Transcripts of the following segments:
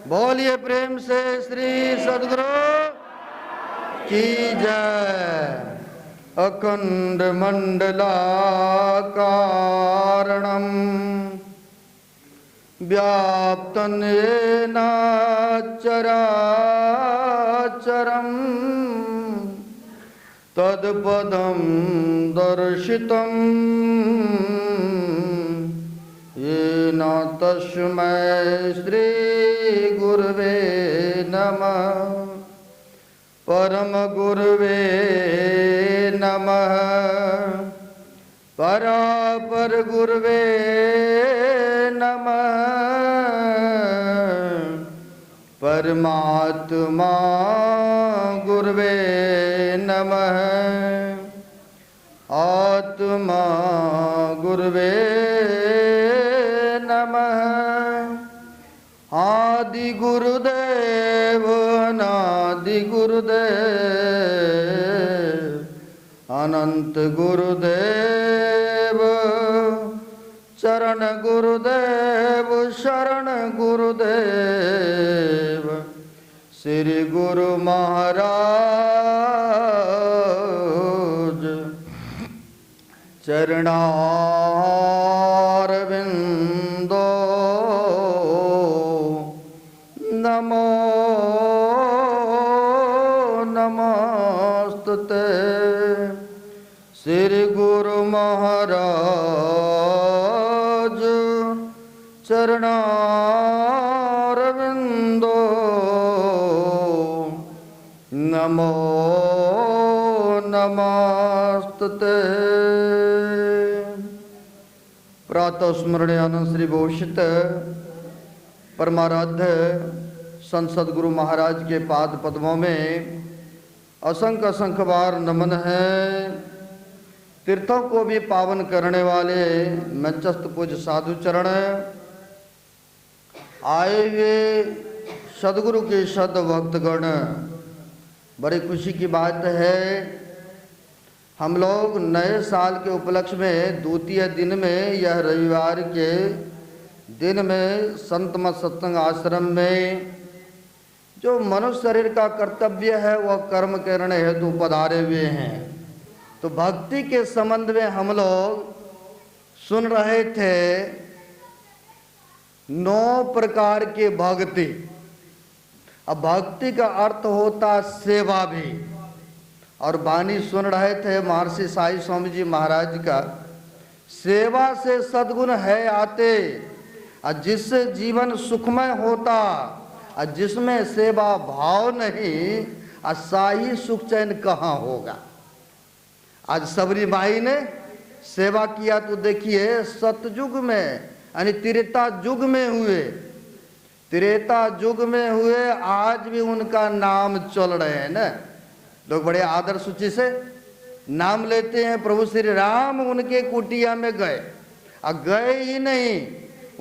बोलिए प्रेम से श्री सद्गुरु की जय। अखंड मंडलाकारणम व्याप्तं येन चराचरम् तत्पदं दर्शितं येन तस्मै श्री गुरवे नमः। परम गुरवे नमः। परापर गुरवे नमः। परमात्मा गुरवे नमः। आत्मा गुरवे नमः। आदि गुरुदेव अनादि गुरुदेव अनंत गुरुदेव चरण गुरुदेव शरण गुरुदेव श्री गुरु महाराज चरणारविंदो नमो नमस्तुते। श्री गुरु महाराज चरणारविंदो नमो नमस्तुते। प्रातः स्मरणे आनंद श्री भूषित परमाराध्य संत सद्गुरु महाराज के पाद पद्मों में असंख्य असंख्य बार नमन है। तीर्थों को भी पावन करने वाले मंचस्थ पूज्य साधु चरण आए हुए सद्गुरु के सद भक्तगण, बड़ी खुशी की बात है। हम लोग नए साल के उपलक्ष्य में द्वितीय दिन में यह रविवार के दिन में संत मत सत्संग आश्रम में जो मनुष्य शरीर का कर्तव्य है वह कर्म करने हेतु पधारे हुए हैं। तो भक्ति के संबंध में हम लोग सुन रहे थे 9 प्रकार के भक्ति। अब भक्ति का अर्थ होता सेवा भी। और वाणी सुन रहे थे महर्षि साई स्वामी जी महाराज का, सेवा से सद्गुण है आते और जिससे जीवन सुखमय होता और जिसमें सेवा भाव नहीं और साई सुख चैन कहाँ होगा। आज सबरी माई ने सेवा किया तो देखिए सतयुग में यानी त्रेता युग में हुए, त्रेता युग में हुए, आज भी उनका नाम चल रहे हैं ना। लोग बड़े आदर सूची से नाम लेते हैं। प्रभु श्री राम उनके कुटिया में गए और गए ही नहीं,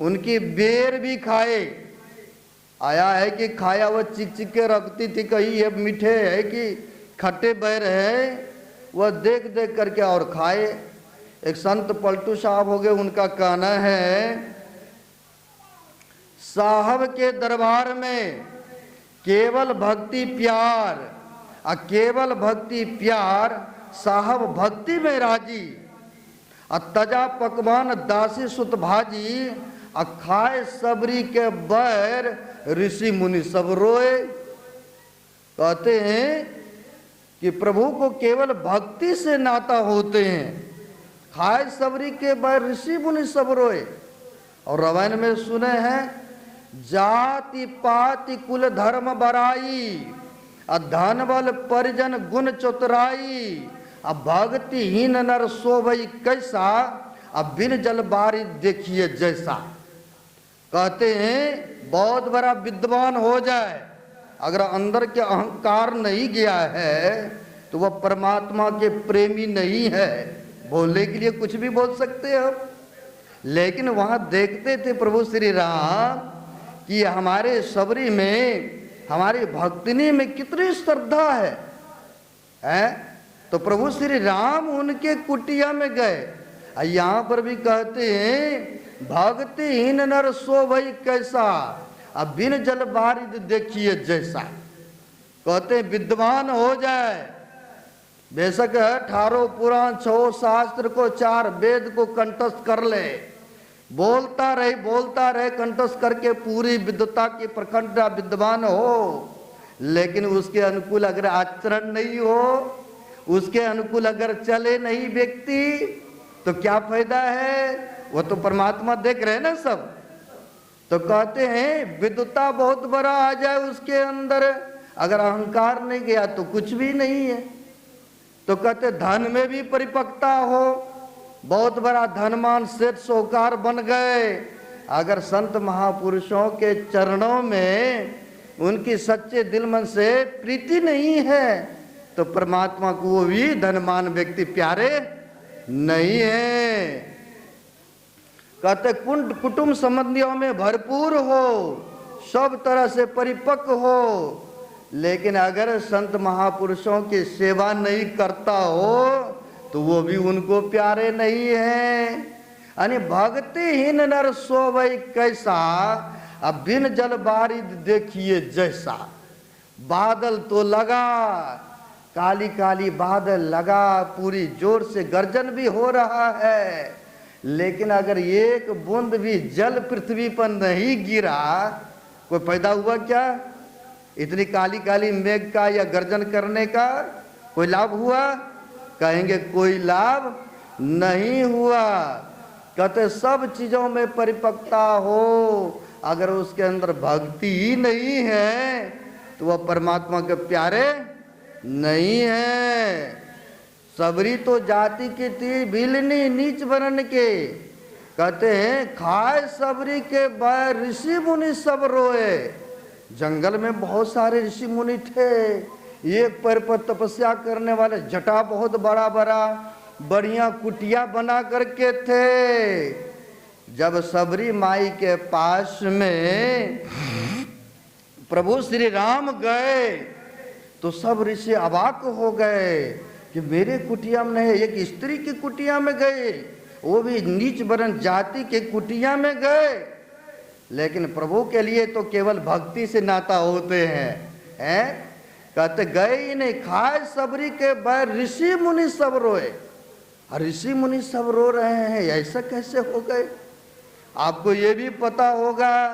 उनकी बेर भी खाए। आया है कि खाया वह चिक चिक के रखती थी, कहीं ये मीठे है कि खट्टे बैर है, वह देख देख करके और खाए। एक संत पलटू साहब हो गए, उनका कहना है साहब के दरबार में केवल भक्ति प्यार और केवल भक्ति प्यार, साहब भक्ति में राजी। और तजा पकवान दासी सुत भाजी और खाए सबरी के बैर ऋषि मुनि सब रोए। कहते हैं कि प्रभु को केवल भक्ति से नाता होते हैं। खाए सबरी के बैर ऋषि मुनि सब रोए। और रामायण में सुने हैं जाति पाति कुल धर्म बराई धन बल परिजन गुण चतुराई भक्तिहीन नर शोभई कैसा बिन जल बारी देखिए जैसा। कहते हैं बहुत बड़ा विद्वान हो जाए, अगर अंदर के अहंकार नहीं गया है तो वह परमात्मा के प्रेमी नहीं है। बोलने के लिए कुछ भी बोल सकते हैं हम, लेकिन वहाँ देखते थे प्रभु श्री राम कि हमारे सबरी में, हमारी भक्तिनी में कितनी श्रद्धा है? तो प्रभु श्री राम उनके कुटिया में गए। यहाँ पर भी कहते हैं भक्तिहीन नर शोभई कैसा अब बिन जल बारिद देखिए जैसा। कहते विद्वान हो जाए, बेशक 18 पुराण 6 शास्त्र को 4 वेद को कंठस्थ कर ले, बोलता रहे कंठस्थ करके पूरी विद्वता की प्रखंड विद्वान हो, लेकिन उसके अनुकूल अगर आचरण नहीं हो, उसके अनुकूल अगर चले नहीं व्यक्ति, तो क्या फायदा है? वो तो परमात्मा देख रहे हैं ना सब। तो कहते हैं विद्वता बहुत बड़ा आ जाए उसके अंदर, अगर अहंकार नहीं गया तो कुछ भी नहीं है। तो कहते धन में भी परिपक्वता हो, बहुत बड़ा धनमान सेठ साहूकार बन गए, अगर संत महापुरुषों के चरणों में उनकी सच्चे दिल मन से प्रीति नहीं है, तो परमात्मा को वो भी धनमान व्यक्ति प्यारे नहीं है। कहते कुटुंब संबंधियों में भरपूर हो, सब तरह से परिपक्व हो, लेकिन अगर संत महापुरुषों की सेवा नहीं करता हो तो वो भी उनको प्यारे नहीं है। यानी भक्तिहीन नर सोवै कैसा, अब बिन जल बारिद देखिए जैसा। बादल तो लगा, काली काली बादल लगा, पूरी जोर से गर्जन भी हो रहा है, लेकिन अगर एक बूंद भी जल पृथ्वी पर नहीं गिरा, कोई पैदा हुआ क्या? इतनी काली काली मेघ का या गर्जन करने का कोई लाभ हुआ? कहेंगे कोई लाभ नहीं हुआ। कहते सब चीजों में परिपक्वता हो, अगर उसके अंदर भक्ति ही नहीं है तो वह परमात्मा के प्यारे नहीं है। सबरी तो जाति की थी बिलनी नीच वर्ण के, कहते हैं खाए सबरी के बैर ऋषि मुनि सब रोए। जंगल में बहुत सारे ऋषि मुनि थे, एक पैर पर तपस्या करने वाले, जटा बहुत बड़ा बड़ा, बढ़िया कुटिया बना करके थे। जब सबरी माई के पास में प्रभु श्री राम गए तो सब ऋषि अवाक हो गए कि मेरे कुटिया में नहीं, एक स्त्री की कुटिया में गए, वो भी नीच वर्ण जाति के कुटिया में गए। लेकिन प्रभु के लिए तो केवल भक्ति से नाता होते हैं। कहते गए ही नहीं, खाए सबरी के बैर ऋषि मुनि सब रोए। ऋषि मुनि सब रो रहे हैं, ऐसा कैसे हो गए? आपको ये भी पता होगा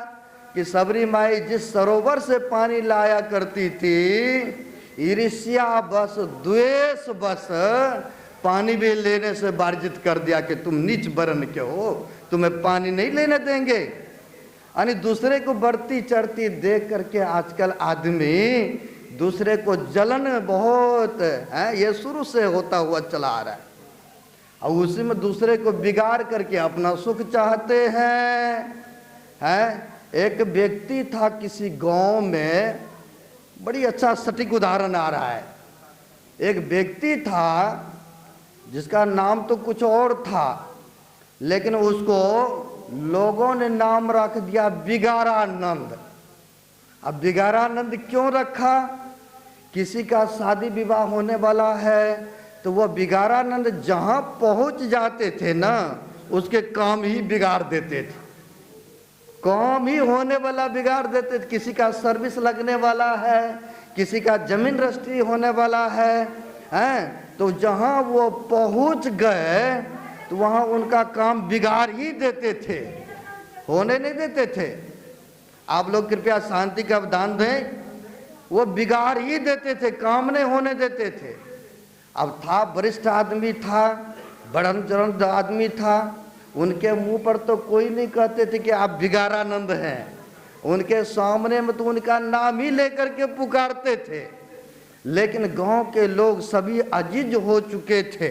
कि सबरी माई जिस सरोवर से पानी लाया करती थी, ईर्ष्या बस द्वेष बस पानी भी लेने से वर्जित कर दिया कि तुम नीच वर्ण के हो, तुम्हें पानी नहीं लेने देंगे। यानी दूसरे को बढ़ती चढ़ती देख करके आजकल आदमी दूसरे को जलन बहुत है, ये शुरू से होता हुआ चला आ रहा है, और उसी में दूसरे को बिगाड़ करके अपना सुख चाहते हैं। एक व्यक्ति था किसी गांव में, बड़ी अच्छा सटीक उदाहरण आ रहा है। एक व्यक्ति था जिसका नाम तो कुछ और था, लेकिन उसको लोगों ने नाम रख दिया बिगारानंद। अब बिगारानंद क्यों रखा? किसी का शादी विवाह होने वाला है तो वह बिगारानंद जहां पहुंच जाते थे ना, उसके काम ही बिगाड़ देते थे, काम ही होने वाला बिगाड़ देते थे। किसी का सर्विस लगने वाला है, किसी का जमीन रजिस्ट्री होने वाला है, तो जहां वो पहुंच गए तो वहां उनका काम बिगाड़ ही देते थे, होने नहीं देते थे। आप लोग कृपया शांति का दान दें, वो बिगाड़ ही देते थे, काम नहीं होने देते थे। अब था वरिष्ठ आदमी था, बड़न चरण आदमी था, उनके मुंह पर तो कोई नहीं कहते थे कि आप बिगारानंद हैं, उनके सामने में तो उनका नाम ही लेकर के पुकारते थे। लेकिन गांव के लोग सभी अजीज हो चुके थे।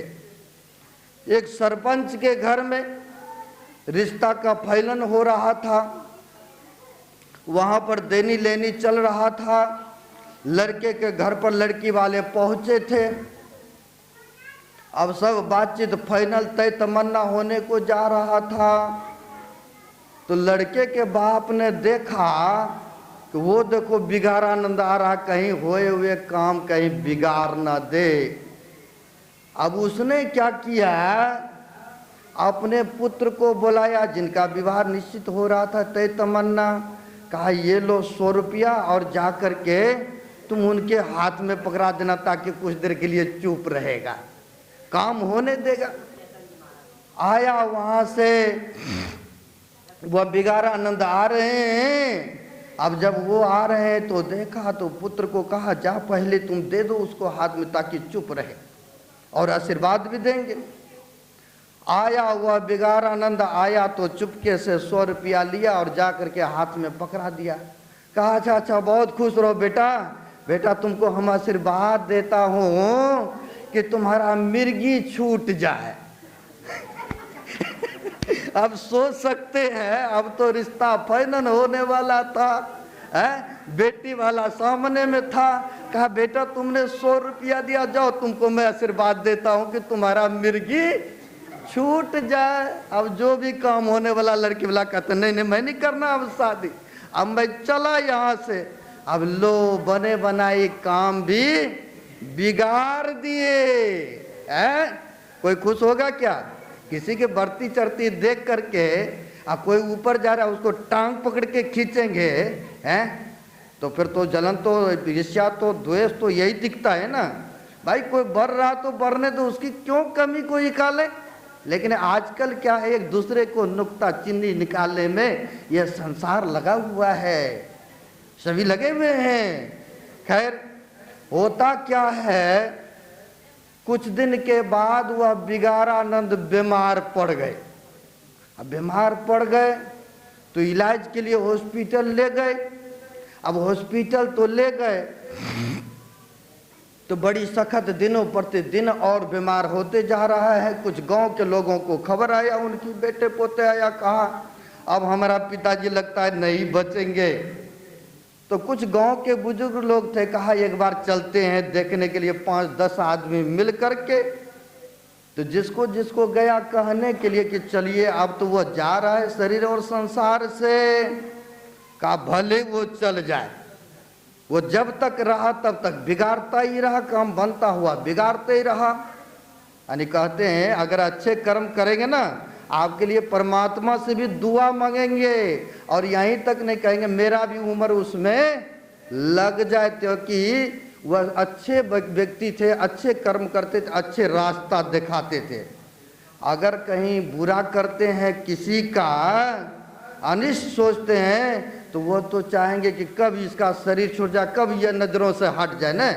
एक सरपंच के घर में रिश्ता का फैलन हो रहा था, वहां पर देनी लेनी चल रहा था। लड़के के घर पर लड़की वाले पहुंचे थे। अब सब बातचीत फाइनल तय तमन्ना होने को जा रहा था, तो लड़के के बाप ने देखा कि वो देखो बिगारानंद आ रहा, कहीं होए हुए काम कहीं बिगाड़ ना दे। अब उसने क्या किया, अपने पुत्र को बुलाया, जिनका विवाह निश्चित हो रहा था तय तमन्ना, कहा ये लो 100 रुपया और जा कर के तुम उनके हाथ में पकड़ा देना ताकि कुछ देर के लिए चुप रहेगा, काम होने देगा। आया वहां से, वह बिगारानंद आ रहे हैं। अब जब वो आ रहे हैं तो देखा तो पुत्र को कहा जा पहले तुम दे दो उसको हाथ में ताकि चुप रहे और आशीर्वाद भी देंगे। आया हुआ बिगारानंद आया तो चुपके से 100 रुपया लिया और जा करके हाथ में पकड़ा दिया। कहा अच्छा अच्छा बहुत खुश रहो बेटा, बेटा तुमको हम आशीर्वाद देता हूँ कि तुम्हारा मिर्गी छूट जाए। अब सोच सकते हैं, अब तो रिश्ता फाइनल होने वाला था, बेटी वाला सामने में था। कहा बेटा तुमने 100 रुपया दिया, जाओ तुमको मैं आशीर्वाद देता हूँ कि तुम्हारा मिर्गी छूट जाए। अब जो भी काम होने वाला लड़की वाला कहते नहीं नहीं मैं नहीं करना अब शादी, अब मैं चला यहाँ से। अब लो बने बनाए काम भी बिगाड़ दिए। कोई खुश होगा क्या? किसी के बढ़ती चढ़ती देख करके अब कोई ऊपर जा रहा है उसको टांग पकड़ के खींचेंगे, हैं तो फिर तो जलन तो ईर्ष्या तो द्वेष तो यही दिखता है ना। भाई कोई बढ़ रहा तो बढ़ने दो, उसकी क्यों कमी को निकाले। लेकिन आजकल क्या है, एक दूसरे को नुक्ता चिन्ही निकालने में यह संसार लगा हुआ है, सभी लगे हुए हैं। खैर होता क्या है, कुछ दिन के बाद वह बिगारानंद बीमार पड़ गए। अब बीमार पड़ गए तो इलाज के लिए हॉस्पिटल ले गए। अब हॉस्पिटल तो ले गए तो बड़ी सख्त दिनों प्रतिदिन और बीमार होते जा रहा है। कुछ गांव के लोगों को खबर आया, उनकी बेटे पोते आया, कहा अब हमारा पिताजी लगता है नहीं बचेंगे। तो कुछ गांव के बुजुर्ग लोग थे, कहा एक बार चलते हैं देखने के लिए 5-10 आदमी मिल करके। तो जिसको जिसको गया कहने के लिए कि चलिए अब तो वो जा रहा है शरीर और संसार से, कहा भले वो चल जाए। वो जब तक रहा तब तक बिगाड़ता ही रहा, काम बनता हुआ बिगाड़ते ही रहा। यानी कहते हैं अगर अच्छे कर्म करेंगे ना, आपके लिए परमात्मा से भी दुआ मांगेंगे और यहीं तक नहीं कहेंगे मेरा भी उम्र उसमें लग जाए, क्योंकि वह अच्छे व्यक्ति थे, अच्छे कर्म करते थे, अच्छे रास्ता दिखाते थे। अगर कहीं बुरा करते हैं, किसी का अनिष्ट सोचते हैं, तो वो तो चाहेंगे कि कब इसका शरीर छूट जाए, कब यह नजरों से हट जाए ना।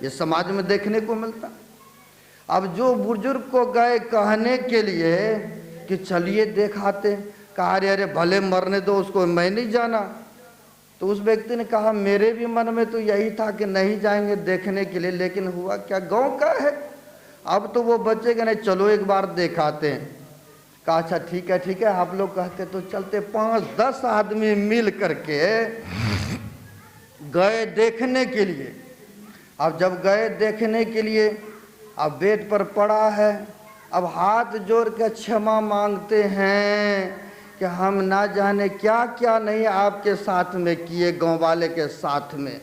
ये समाज में देखने को मिलता। अब जो बुजुर्ग को गए कहने के लिए कि चलिए दिखाते, कहा अरे भले मरने दो उसको, मैं नहीं जाना। तो उस व्यक्ति ने कहा मेरे भी मन में तो यही था कि नहीं जाएंगे देखने के लिए, लेकिन हुआ क्या, गांव का है अब तो वो बचेगा नहीं, चलो एक बार दिखाते हैं। कहा अच्छा ठीक है आप लोग कहते तो चलते। 5-10 आदमी मिल करके गए देखने के लिए। अब जब गए देखने के लिए, अब बेड पर पड़ा है, अब हाथ जोड़ के क्षमा मांगते हैं कि हम ना जाने क्या क्या नहीं आपके साथ में किए, गांव वाले के साथ में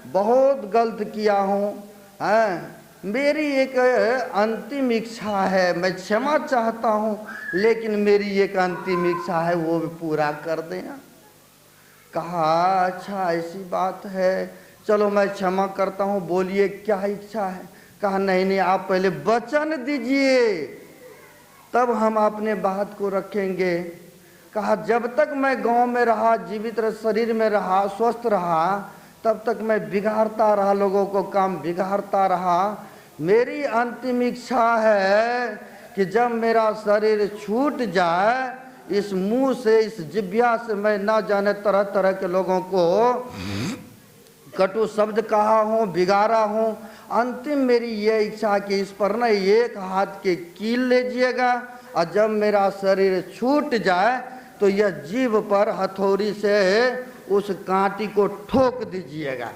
बहुत गलत किया हूँ। मेरी एक अंतिम इच्छा है, मैं क्षमा चाहता हूँ, लेकिन मेरी एक अंतिम इच्छा है वो भी पूरा कर देना। कहा अच्छा ऐसी बात है, चलो मैं क्षमा करता हूँ, बोलिए क्या इच्छा है। कहा नहीं आप पहले वचन दीजिए तब हम अपने बात को रखेंगे। कहा जब तक मैं गांव में रहा, जीवित शरीर में रहा, स्वस्थ रहा, तब तक मैं बिगाड़ता रहा, लोगों को काम बिगाड़ता रहा। मेरी अंतिम इच्छा है कि जब मेरा शरीर छूट जाए, इस मुंह से, इस जिब्या से मैं ना जाने तरह तरह के लोगों को कटु शब्द कहा हूँ, बिगाड़ा हूँ। अंतिम मेरी ये इच्छा कि इस पर न एक हाथ के कील लीजिएगा और जब मेरा शरीर छूट जाए तो यह जीभ पर हथौड़ी से उस कांटी को ठोक दीजिएगा।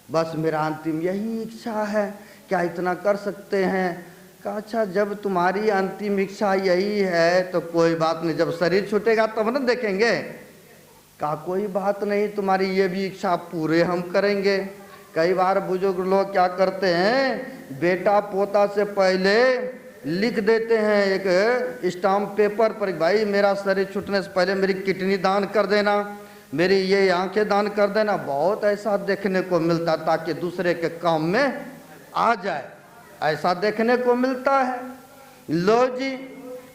बस मेरा अंतिम यही इच्छा है, क्या इतना कर सकते हैं। कहा अच्छा जब तुम्हारी अंतिम इच्छा यही है तो कोई बात नहीं, जब शरीर छूटेगा तब न देखेंगे। कहा कोई बात नहीं, तुम्हारी ये भी इच्छा पूरे हम करेंगे। कई बार बुजुर्ग लोग क्या करते हैं, बेटा पोता से पहले लिख देते हैं एक स्टाम्प पेपर पर, भाई मेरा शरीर छूटने से पहले मेरी किडनी दान कर देना, मेरी ये आंखें दान कर देना। बहुत ऐसा देखने को मिलता ताकि दूसरे के काम में आ जाए, ऐसा देखने को मिलता है। लो जी,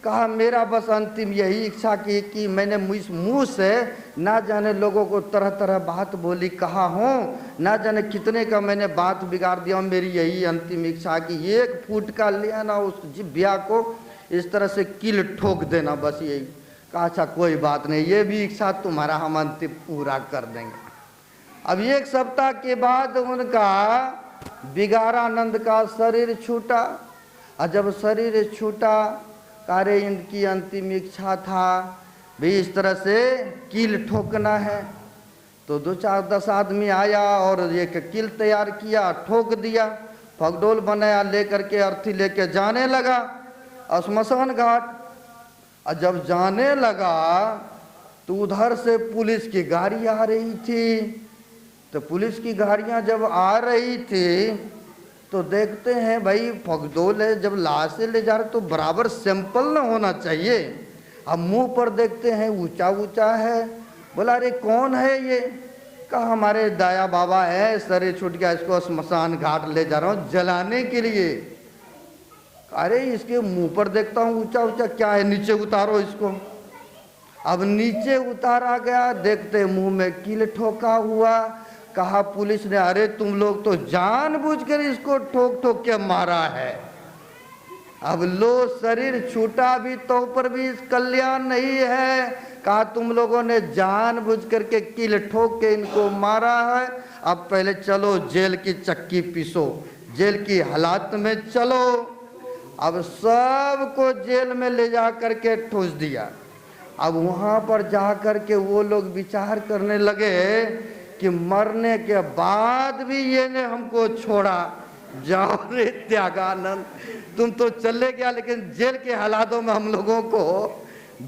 कहा मेरा बस अंतिम यही इच्छा की कि मैंने मुंह से ना जाने लोगों को तरह तरह बात बोली, कहा हूँ ना जाने कितने का मैंने बात बिगाड़ दिया। मेरी यही अंतिम इच्छा कि 1 फुट का लिया ना उस जिब्या को इस तरह से कील ठोक देना, बस यही। कहा अच्छा कोई बात नहीं, ये भी इच्छा तुम्हारा हम अंतिम पूरा कर देंगे। अब 1 सप्ताह के बाद उनका बिगारानंद का शरीर छूटा। और जब शरीर छूटा, कार्य इनकी अंतिम इच्छा था भी इस तरह से कील ठोकना है। तो 2-4-10 आदमी आया और एक कील तैयार किया, ठोक दिया, फगडोल बनाया, लेकर के अर्थी लेके जाने लगा श्मशान घाट। और जब जाने लगा तो उधर से पुलिस की गाड़ी आ रही थी। तो पुलिस की गाड़ियां जब आ रही थी तो देखते हैं भाई फगडोल है, जब लाश से ले जा रहे तो बराबर सैंपल ना होना चाहिए। अब मुंह पर देखते हैं ऊंचा ऊंचा है। बोला अरे कौन है ये? कहा हमारे दाया बाबा है, शरीर छूट गया, इसको श्मशान घाट ले जा रहा हूँ जलाने के लिए। अरे इसके मुंह पर देखता हूँ ऊंचा ऊंचा, क्या है? नीचे उतारो इसको। अब नीचे उतारा गया, देखते मुंह में कील ठोका हुआ। कहा पुलिस ने अरे तुम लोग तो जानबूझकर इसको ठोक ठोक के मारा है। अब लो शरीर छूटा भी तो पर भी कल्याण नहीं है। कहा तुम लोगों ने जानबूझ करके कील ठोक के इनको मारा है। अब पहले चलो जेल की चक्की पीसो, जेल की हालात में चलो। अब सबको जेल में ले जा करके ठूस दिया। अब वहाँ पर जा करके वो लोग विचार करने लगे कि मरने के बाद भी ये ने हमको छोड़ा। जाओ रे त्यागानंद, तुम तो चले गया लेकिन जेल के हालातों में हम लोगों को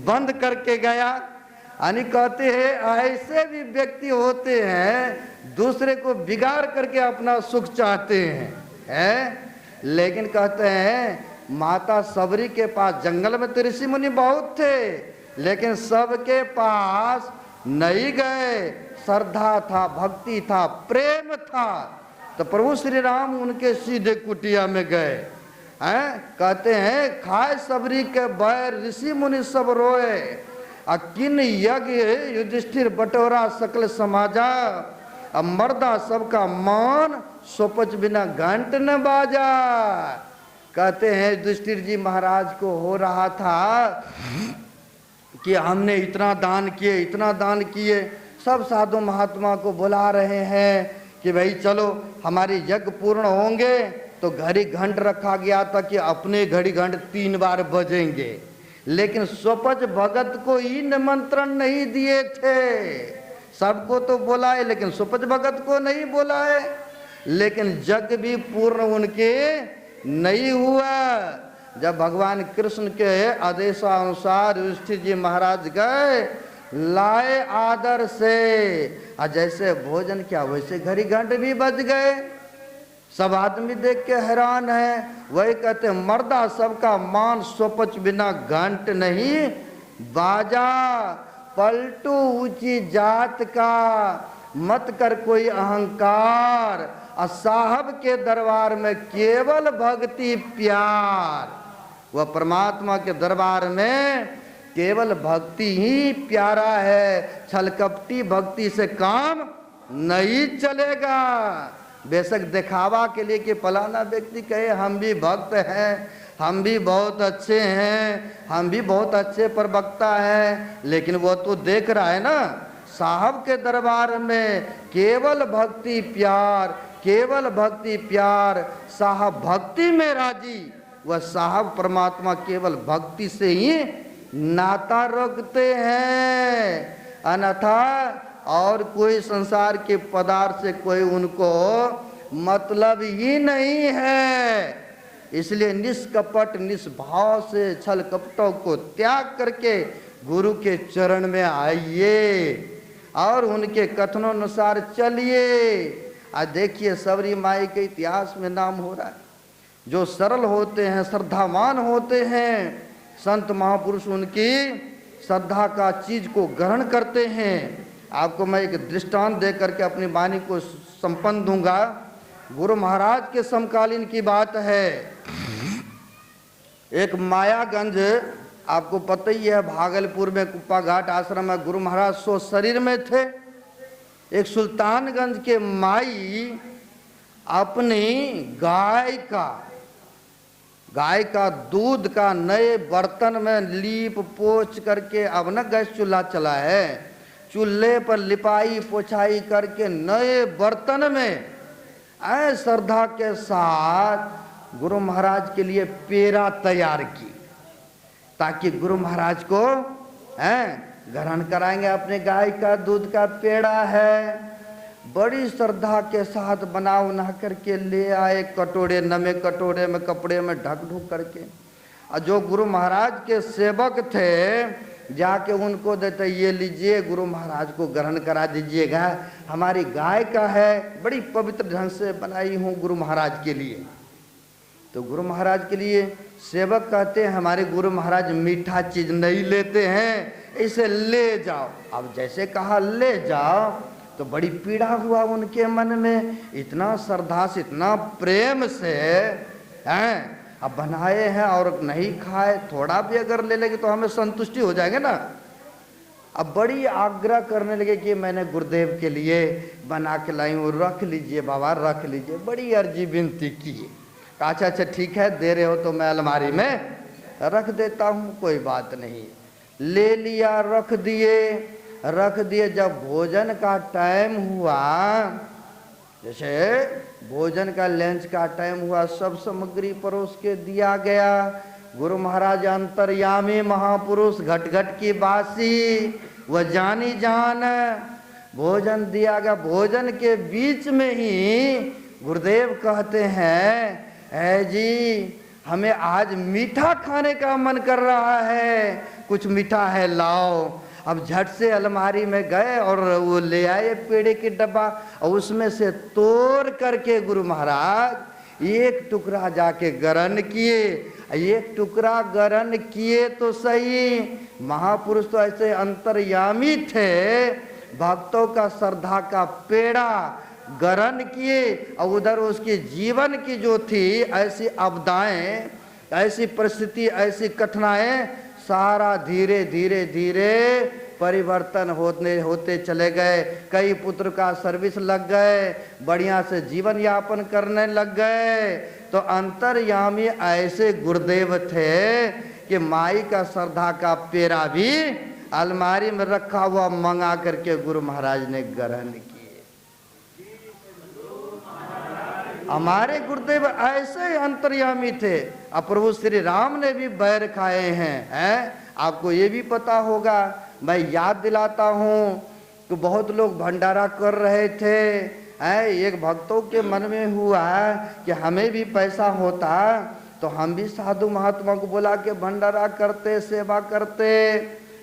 बंद करके गया। यानी कहते हैं ऐसे भी व्यक्ति होते हैं दूसरे को बिगाड़ करके अपना सुख चाहते हैं। लेकिन कहते हैं माता सबरी के पास जंगल में तो ऋषि मुनि बहुत थे, लेकिन सबके पास नहीं गए। श्रद्धा था, भक्ति था, प्रेम था। तो प्रभु श्री राम उनके सीधे कुटिया में गए हैं। कहते हैं खाए सबरी के बैर ऋषि मुनि सब रोए, किन यज्ञ युधिष्ठिर बटोरा सकल समाजा। अब मर्दा सबका मान सोपच बिना घंट न बाजा। कहते हैं युधिष्ठिर जी महाराज को हो रहा था कि हमने इतना दान किए, इतना दान किए। सब साधु महात्मा को बुला रहे हैं कि भाई चलो हमारी यज्ञ पूर्ण होंगे। तो घड़ी घंट रखा गया था कि अपने घड़ी घंट 3 बार बजेंगे, लेकिन स्वपच भगत को ही निमंत्रण नहीं दिए थे। सबको तो बुलाए लेकिन स्वपच भगत को नहीं बुलाए। लेकिन यज्ञ भी पूर्ण उनके नहीं हुआ। जब भगवान कृष्ण के आदेशानुसार युधिष्ठिर जी महाराज गए, लाए आदर से, और जैसे भोजन किया वैसे घड़ी घंट भी बज गए। सब आदमी देख के हैरान है। वही कहते मर्दा सबका मान स्वपच बिना घंट नहीं बाजा। पलटू ऊंची जात का मत कर कोई अहंकार। और साहब के दरबार में केवल भक्ति प्यार। वह परमात्मा के दरबार में केवल भक्ति ही प्यारा है। छलकपटी भक्ति से काम नहीं चलेगा। बेशक दिखावा के लिए कि फलाना व्यक्ति कहे हम भी भक्त हैं, हम भी बहुत अच्छे हैं, हम भी बहुत अच्छे प्रवक्ता हैं, लेकिन वो तो देख रहा है ना साहब के दरबार में केवल भक्ति प्यार, केवल भक्ति प्यार। साहब भक्ति में राजी। वह साहब परमात्मा केवल भक्ति से ही नाता रखते हैं, अन्यथा और कोई संसार के पदार्थ से कोई उनको मतलब ही नहीं है। इसलिए निष्कपट निष्भाव से छल कपटों को त्याग करके गुरु के चरण में आइए और उनके कथनों चलिए। आज देखिए सबरी माई के इतिहास में नाम हो रहा है। जो सरल होते हैं, श्रद्धावान होते हैं, संत महापुरुष उनकी श्रद्धा का चीज को ग्रहण करते हैं आपको मैं एक दृष्टांत दे करके अपनी वाणी को संपन्न दूंगा। गुरु महाराज के समकालीन की बात है। एक मायागंज, आपको पता ही है, भागलपुर में कुप्पा घाट आश्रम में गुरु महाराज सो शरीर में थे। एक सुल्तानगंज के माई अपनी गाय का दूध का नए बर्तन में लीप पोछ करके, अब न गैस चूल्हा चला है, चूल्हे पर लिपाई पोछाई करके नए बर्तन में श्रद्धा के साथ गुरु महाराज के लिए पेड़ा तैयार की, ताकि गुरु महाराज को ग्रहण कराएंगे। अपने गाय का दूध का पेड़ा है, बड़ी श्रद्धा के साथ बना उना करके ले आए, कटोरे, नमे कटोरे में कपड़े में ढक ढुक करके। और जो गुरु महाराज के सेवक थे जाके उनको देते, ये लीजिए गुरु महाराज को ग्रहण करा दीजिएगा, हमारी गाय का है, बड़ी पवित्र ढंग से बनाई हूँ गुरु महाराज के लिए। तो गुरु महाराज के लिए सेवक कहते हैं, हमारे गुरु महाराज मीठा चीज नहीं लेते हैं, इसे ले जाओ। अब जैसे कहा ले जाओ तो बड़ी पीड़ा हुआ उनके मन में, इतना श्रद्धा से इतना प्रेम से अब बनाए हैं और नहीं खाए, थोड़ा भी अगर ले लेंगे तो हमें संतुष्टि हो जाएंगे ना। अब बड़ी आग्रह करने लगे कि मैंने गुरुदेव के लिए बना के लाई हूँ, रख लीजिए बाबा रख लीजिए। बड़ी अर्जी विनती की। अच्छा अच्छा ठीक है, दे रहे हो तो मैं अलमारी में रख देता हूँ, कोई बात नहीं। ले लिया, रख दिए। जब भोजन का टाइम हुआ, जैसे भोजन का लंच का टाइम हुआ, सब सामग्री परोस के दिया गया। गुरु महाराज अंतर्यामी महापुरुष, घट घट की बासी, वह जानी जान, भोजन दिया गया। भोजन के बीच में ही गुरुदेव कहते हैं, है जी हमें आज मीठा खाने का मन कर रहा है, कुछ मीठा है लाओ। अब झट से अलमारी में गए और वो ले आए पेड़े की डब्बा, और उसमें से तोड़ करके गुरु महाराज एक टुकड़ा जाके ग्रहण किए। एक टुकड़ा ग्रहण किए तो सही, महापुरुष तो ऐसे अंतर्यामी थे, भक्तों का श्रद्धा का पेड़ा ग्रहण किए। और उधर उसके जीवन की जो थी ऐसी आपदाएं, ऐसी परिस्थिति, ऐसी कठिनाएं, सारा धीरे धीरे धीरे परिवर्तन होते चले गए। कई पुत्र का सर्विस लग गए, बढ़िया से जीवन यापन करने लग गए। तो अंतर्यामी ऐसे गुरुदेव थे कि माई का श्रद्धा का पेड़ा भी अलमारी में रखा हुआ मंगा करके गुरु महाराज ने ग्रहण किए। हमारे गुरुदेव ऐसे अंतर्यामी थे। अब प्रभु श्री राम ने भी बैर खाए हैं, आपको ये भी पता होगा। मैं याद दिलाता हूँ कि बहुत लोग भंडारा कर रहे थे, एक भक्तों के मन में हुआ कि हमें भी पैसा होता तो हम भी साधु महात्मा को बुला के भंडारा करते, सेवा करते,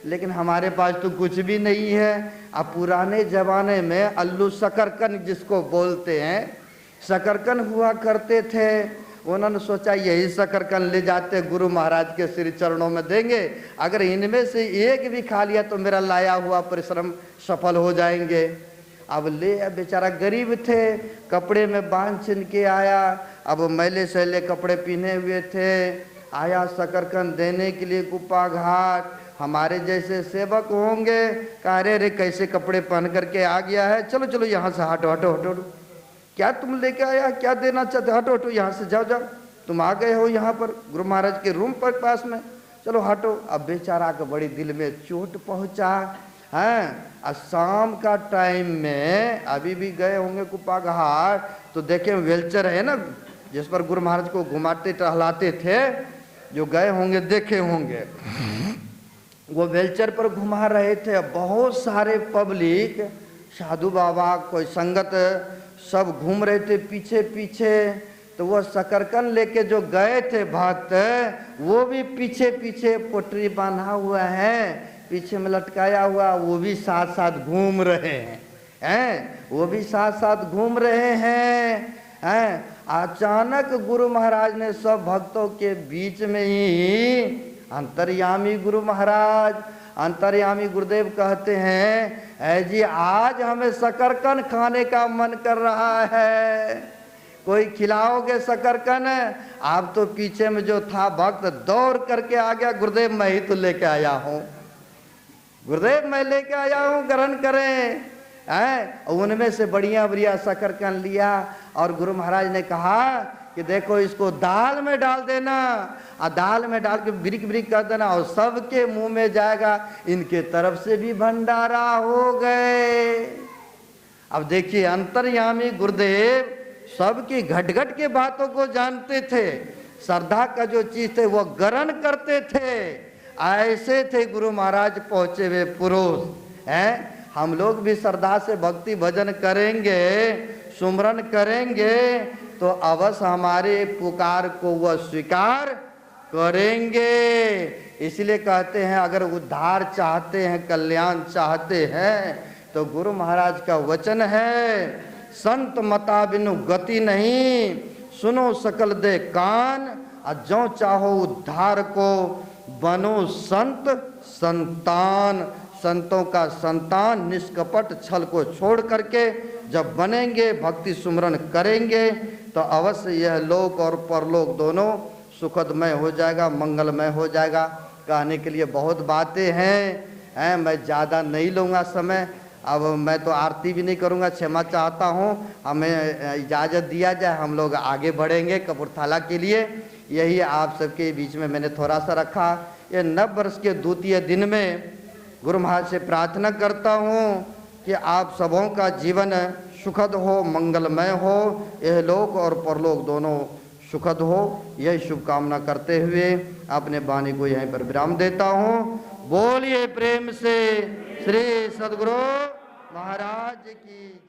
लेकिन हमारे पास तो कुछ भी नहीं है। अब पुराने जमाने में अल्लू शकरकंद जिसको बोलते हैं, शकरकंद हुआ करते थे। उन्होंने सोचा यही शकरकंद ले जाते गुरु महाराज के श्री चरणों में देंगे, अगर इनमें से एक भी खा लिया तो मेरा लाया हुआ परिश्रम सफल हो जाएंगे। अब ले, बेचारा गरीब थे, कपड़े में बांध छिन के आया, अब मैले सैले कपड़े पहने हुए थे, आया शकरकंद देने के लिए कुप्पा घाट। हमारे जैसे सेवक होंगे, कह रे कैसे कपड़े पहन करके आ गया है, चलो चलो यहाँ से हटो हटो हटो, क्या तुम लेके आया, क्या देना चाहते, हटो हटो यहाँ से, जाओ जाओ, तुम आ गए हो यहाँ पर गुरु महाराज के रूम पर पास में, चलो हटो। अब बेचारा के बड़ी दिल में चोट पहुँचा है। और शाम का टाइम में अभी भी गए होंगे कुप्पा घाट, तो देखे व्हीलचेयर है ना जिस पर गुरु महाराज को घुमाते टहलाते थे, जो गए होंगे देखे होंगे, वो व्हीलचेयर पर घुमा रहे थे। बहुत सारे पब्लिक, साधु बाबा, कोई संगत, सब घूम रहे थे पीछे पीछे। तो वो शकरकंद लेके जो गए थे भक्त, वो भी पीछे पीछे पोटरी बांधा हुआ है, पीछे में लटकाया हुआ, वो भी साथ साथ घूम रहे हैं, वो भी साथ साथ घूम रहे हैं। अचानक गुरु महाराज ने सब भक्तों के बीच में ही, अंतर्यामी गुरु महाराज अंतर्यामी गुरुदेव कहते हैं, है जी आज हमें शकरकंद खाने का मन कर रहा है, कोई खिलाओगे शकरकंद? आप तो पीछे में जो था भक्त दौड़ करके आ गया, गुरुदेव मैं ही तो लेके आया हूँ, गुरुदेव मैं लेके आया हूँ, ग्रहण करें। उनमें से बढ़िया बढ़िया शकरकंद लिया और गुरु महाराज ने कहा कि देखो इसको दाल में डाल देना, और दाल में डाल के ब्रिक ब्रिक कर देना और सबके मुंह में जाएगा, इनके तरफ से भी भंडारा हो गए। अब देखिए अंतर्यामी गुरुदेव सबकी घट घट के बातों को जानते थे, श्रद्धा का जो चीज थे वो ग्रहण करते थे। ऐसे थे गुरु महाराज पहुंचे हुए पुरुष हैं। हम लोग भी श्रद्धा से भक्ति भजन करेंगे, सुमरन करेंगे तो अवश्य हमारे पुकार को वह स्वीकार करेंगे। इसलिए कहते हैं अगर उद्धार चाहते हैं, कल्याण चाहते हैं तो गुरु महाराज का वचन है, संत मता बिनु गति नहीं, सुनो सकल दे कान, और जो चाहो उद्धार को बनो संत संतान। संतों का संतान निष्कपट छल को छोड़ करके जब बनेंगे, भक्ति सुमरन करेंगे तो अवश्य यह लोक और परलोक दोनों सुखदमय हो जाएगा, मंगलमय हो जाएगा। कहने के लिए बहुत बातें हैं, मैं ज़्यादा नहीं लूँगा समय। अब मैं तो आरती भी नहीं करूँगा, क्षमा चाहता हूँ, हमें इजाज़त दिया जाए, हम लोग आगे बढ़ेंगे कपूरथला के लिए। यही आप सबके बीच में मैंने थोड़ा सा रखा। ये नव वर्ष के द्वितीय दिन में गुरु महाराज से प्रार्थना करता हूँ कि आप सबों का जीवन सुखद हो, मंगलमय हो, यह लोक और परलोक दोनों सुखद हो, यही शुभकामना करते हुए अपने वाणी को यहीं पर विराम देता हूँ। बोलिए प्रेम से श्री सद्गुरु महाराज की।